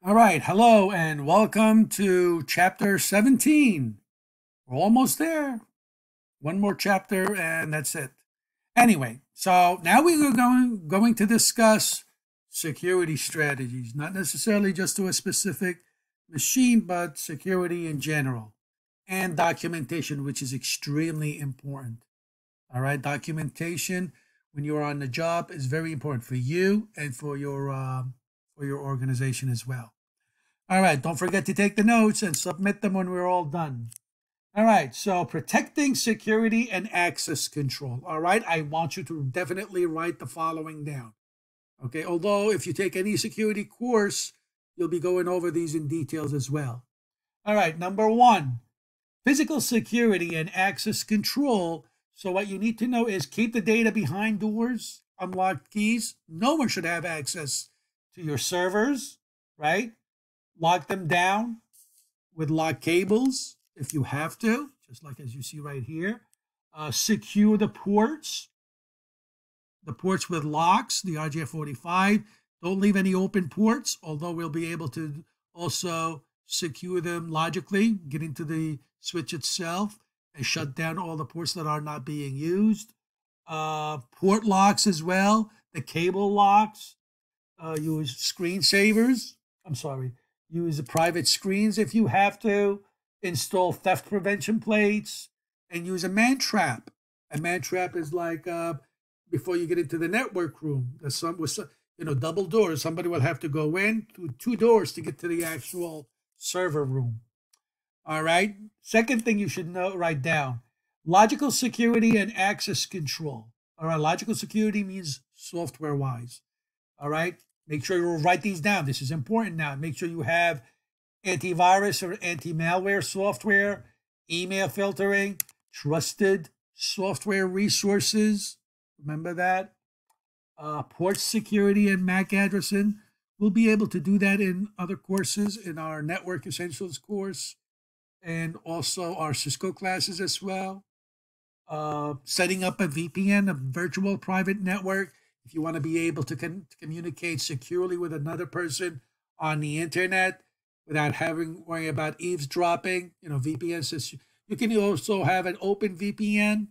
All right, hello and welcome to chapter 17. We're almost there. One more chapter and that's it. Anyway, so now we are going to discuss security strategies, not necessarily just to a specific machine, but security in general, and documentation, which is extremely important. All right, documentation when you're on the job is very important for you and for your organization as well. All right, don't forget to take the notes and submit them when we're all done. All right, so protecting security and access control. All right, I want you to definitely write the following down. Okay, although if you take any security course, you'll be going over these in details as well. All right, number one, physical security and access control. So what you need to know is keep the data behind doors, unlocked keys. No one should have access to your servers, right? Lock them down with lock cables if you have to, just like as you see right here. Secure the ports with locks, the RJ45. Don't leave any open ports, although we'll be able to also secure them logically, get into the switch itself and shut down all the ports that are not being used. Port locks as well, the cable locks. Use screensavers. Use the private screens if you have to. Install theft prevention plates and use a man trap. A man trap is like before you get into the network room. There's double doors. Somebody will have to go in through two doors to get to the actual server room. All right. Second thing you should write down: logical security and access control. All right. Logical security means software wise. All right. Make sure you write these down. This is important now. Make sure you have antivirus or anti-malware software, email filtering, trusted software resources. Remember that. Port security and MAC addressing. We'll be able to do that in other courses, in our Network Essentials course, and also our Cisco classes as well. Setting up a VPN, a virtual private network, if you want to be able to communicate securely with another person on the internet without having worry about eavesdropping. VPN says you can also have an open VPN,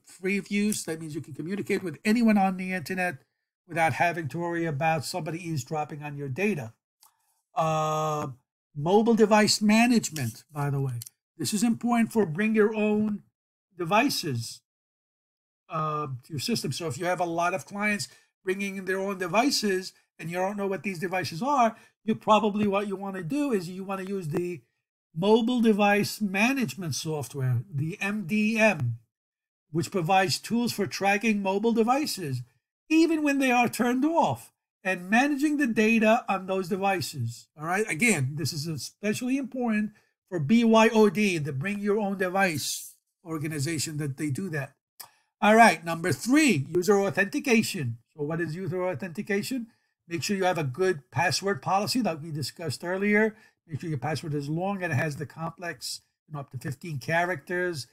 free of use. That means you can communicate with anyone on the internet without having to worry about somebody eavesdropping on your data. Mobile device management, by the way. This is important for bring your own devices to your system. So if you have a lot of clients bringing in their own devices and you don't know what these devices are, what you want to do is you want to use the mobile device management software, the MDM, which provides tools for tracking mobile devices, even when they are turned off, and managing the data on those devices. All right. Again, this is especially important for BYOD, the Bring Your Own Device organization, that they do that. All right, number 3, user authentication. So what is user authentication? Make sure you have a good password policy that we discussed earlier. Make sure your password is long and it has the complex, up to 15 characters,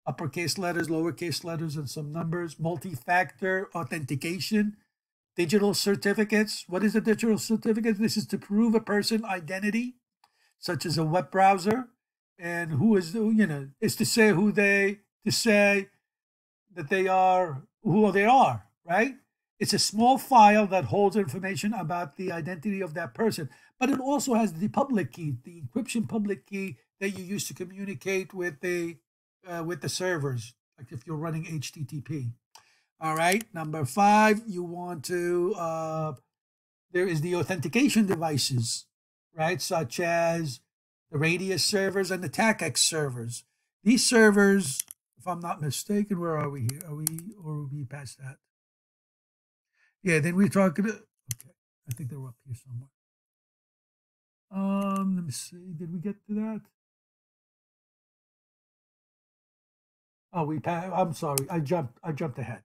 uppercase letters, lowercase letters, and some numbers. Multi-factor authentication. Digital certificates. What is a digital certificate? This is to prove a person's identity, such as a web browser, and it's to say that they are who they are, right? It's a small file that holds information about the identity of that person, but it also has the public key, the encryption public key that you use to communicate with the servers, like if you're running HTTP. All right, number 5, you want to there is the authentication devices, right? Such as the Radius servers and the TACX servers. These servers, if I'm not mistaken, where are we here? Are we past that? Yeah, then we're talking. Okay, I think they were up here somewhere. Let me see. Did we get to that? Oh, I'm sorry. I jumped ahead.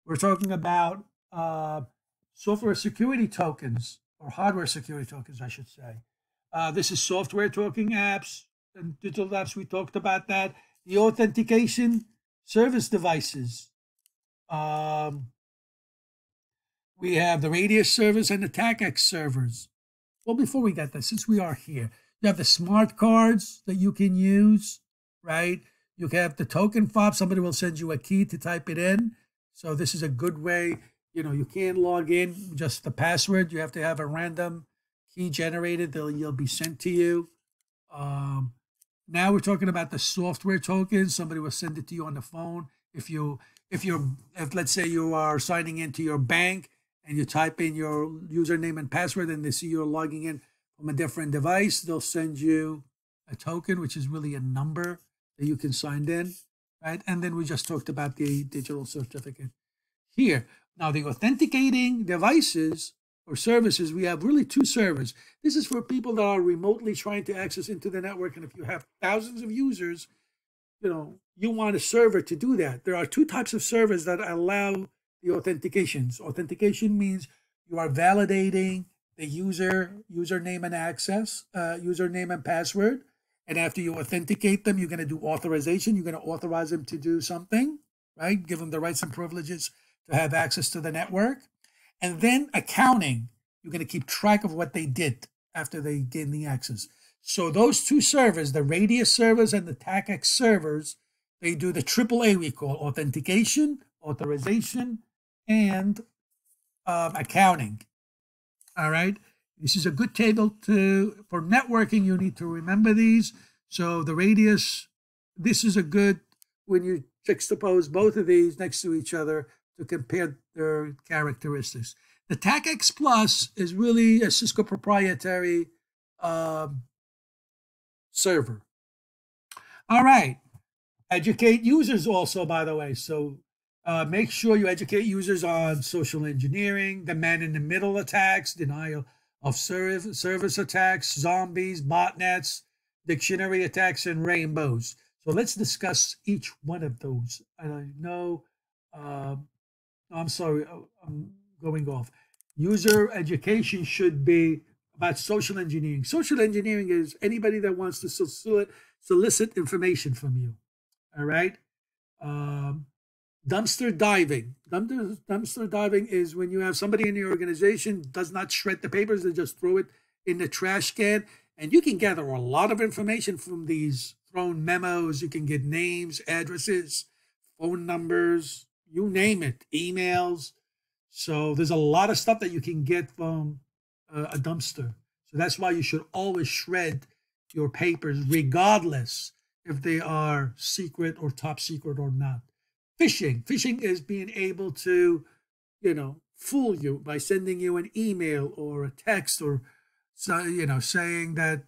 We're talking about software security tokens, or hardware security tokens, I should say. This is software token apps and digital apps. We talked about that. The authentication service devices. We have the Radius servers and the TACX servers. Well, before we get that, since we are here, you have the smart cards that you can use, right? You can have the token fob. Somebody will send you a key to type it in. So this is a good way. You know, you can't log in just the password. You have to have a random key generated that you'll be sent to you. Now we're talking about the software tokens. Somebody will send it to you on the phone. If let's say you are signing into your bank and you type in your username and password and they see you're logging in from a different device, they'll send you a token, which is really a number that you can sign in, right? And then we just talked about the digital certificate here. Now the authenticating devices or services, we have really two servers. This is for people that are remotely trying to access into the network. And if you have thousands of users, you want a server to do that. There are two types of servers that allow the authentications. Authentication means you are validating the username and access, username and password. And after you authenticate them, you're going to do authorization. You're going to authorize them to do something, right? Give them the rights and privileges to have access to the network. And then accounting, you're going to keep track of what they did after they gained the access. So those two servers, the Radius servers and the TACX servers, they do the AAA we call authentication, authorization, and accounting. All right. This is a good table for networking. You need to remember these. So the Radius, this is a good, when you juxtapose both of these next to each other to compare their characteristics. The TACX Plus is really a Cisco proprietary server. All right. Educate users also, by the way. So make sure you educate users on social engineering, the man-in-the-middle attacks, denial of service attacks, zombies, botnets, dictionary attacks, and rainbows. So let's discuss each one of those. I know, I'm sorry, I'm going off. User education should be about social engineering. Social engineering is anybody that wants to solicit information from you. All right. Dumpster diving. Dumpster diving is when you have somebody in your organization does not shred the papers, they just throw it in the trash can. And you can gather a lot of information from these thrown memos. You can get names, addresses, phone numbers, you name it, emails. So there's a lot of stuff that you can get from a dumpster. So that's why you should always shred your papers, regardless if they are secret or top secret or not. Phishing. Phishing is being able to, fool you by sending you an email or a text or, saying that,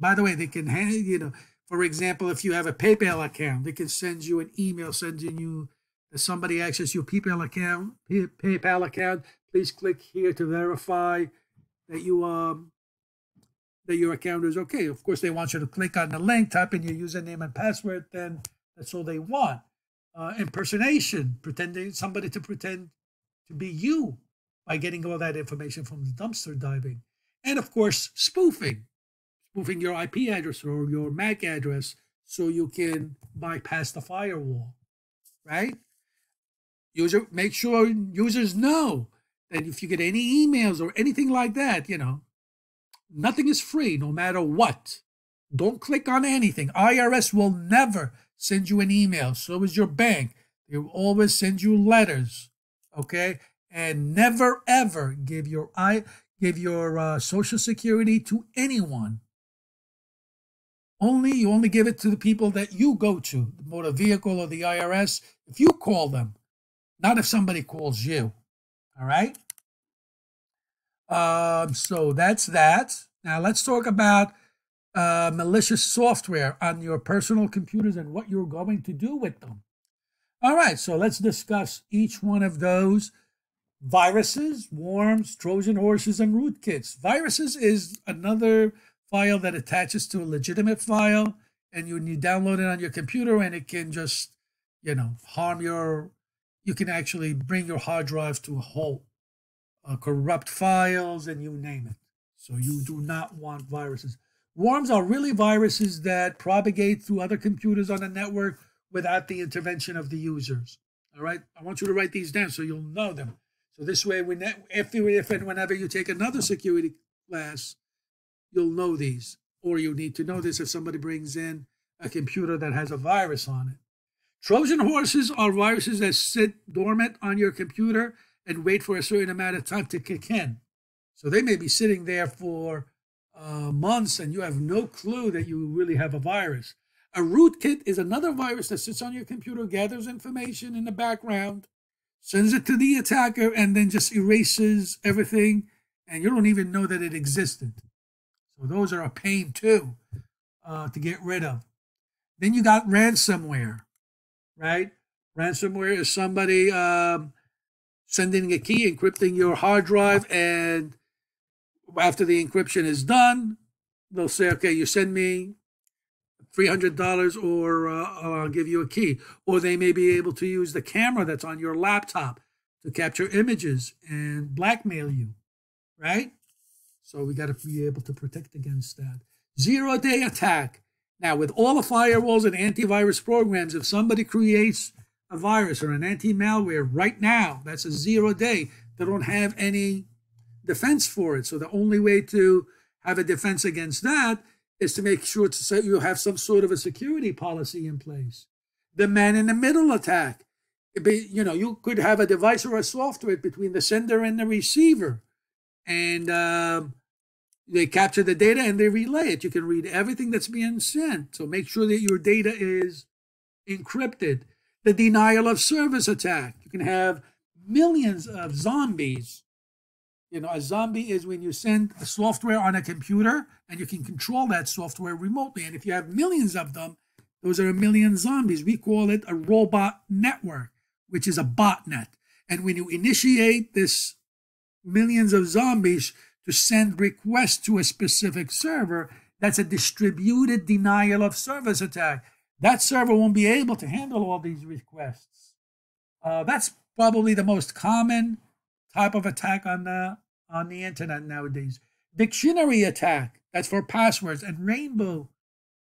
by the way, they can, for example, if you have a PayPal account, they can send you an email sending you somebody access your PayPal account. Please click here to verify that that your account is okay. Of course, they want you to click on the link, type in your username and password. Then that's all they want. Impersonation, somebody to pretend to be you by getting all that information from the dumpster diving, and of course, spoofing your IP address or your MAC address so you can bypass the firewall, right? Make sure users know that if you get any emails or anything like that, nothing is free no matter what. Don't click on anything. IRS will never send you an email. So is your bank. They will always send you letters, okay? And never ever give your Social Security to anyone. You only give it to the people that you go to, the motor vehicle or the IRS. If you call them, not if somebody calls you. All right. So that's that. Now let's talk about malicious software on your personal computers and what you're going to do with them. All right. So let's discuss each one of those. Viruses, worms, Trojan horses, and rootkits. Viruses is another file that attaches to a legitimate file, and you download it on your computer, and it can just, harm you can actually bring your hard drive to a halt, corrupt files, and you name it. So you do not want viruses. Worms are really viruses that propagate through other computers on the network without the intervention of the users. All right, I want you to write these down so you'll know them. So this way, if and whenever you take another security class, you'll know these, or you need to know this if somebody brings in a computer that has a virus on it. Trojan horses are viruses that sit dormant on your computer and wait for a certain amount of time to kick in. So they may be sitting there for months and you have no clue that you really have a virus. A rootkit is another virus that sits on your computer, gathers information in the background, sends it to the attacker, and then just erases everything, and you don't even know that it existed. So those are a pain too to get rid of. Then you got ransomware, right? Ransomware is somebody sending a key, encrypting your hard drive, and after the encryption is done, they'll say, okay, you send me $300 or I'll give you a key. Or they may be able to use the camera that's on your laptop to capture images and blackmail you, right? So we got to be able to protect against that. Zero-day attack. Now, with all the firewalls and antivirus programs, if somebody creates a virus or an anti-malware right now, that's a 0-day. They don't have any defense for it. So the only way to have a defense against that is to make sure you have some sort of a security policy in place. The man-in-the-middle attack. You could have a device or a software between the sender and the receiver, and they capture the data and they relay it. You can read everything that's being sent. So make sure that your data is encrypted. The denial of service attack. You can have millions of zombies. A zombie is when you send a software on a computer and you can control that software remotely. And if you have millions of them, those are a million zombies. We call it a robot network, which is a botnet. And when you initiate this millions of zombies to send requests to a specific server, that's a distributed denial of service attack. That server won't be able to handle all these requests. That's probably the most common type of attack on the internet nowadays. Dictionary attack, that's for passwords, and rainbow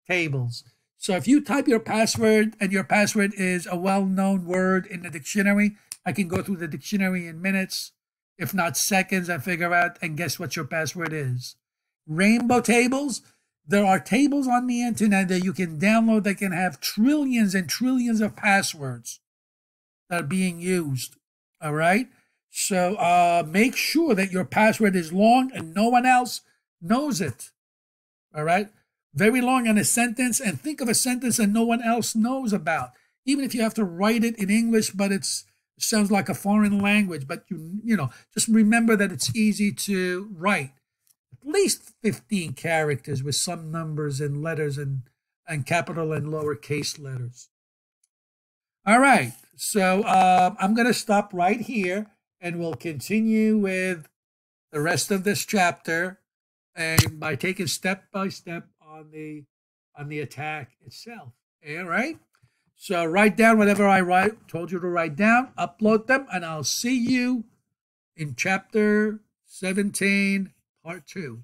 tables. So if you type your password and your password is a well-known word in the dictionary, I can go through the dictionary in minutes, if not seconds, and figure out and guess what your password is. Rainbow tables, there are tables on the internet that you can download that can have trillions and trillions of passwords that are being used, all right? So make sure that your password is long and no one else knows it, all right? Very long in a sentence, and think of a sentence that no one else knows about. Even if you have to write it in English, but it sounds like a foreign language, but just remember that it's easy to write. At least 15 characters with some numbers and letters and capital and lowercase letters. All right, so I'm going to stop right here, and we'll continue with the rest of this chapter, and by taking step by step on the attack itself. All right. So write down whatever I told you to write down, upload them, and I'll see you in chapter 17, part 2.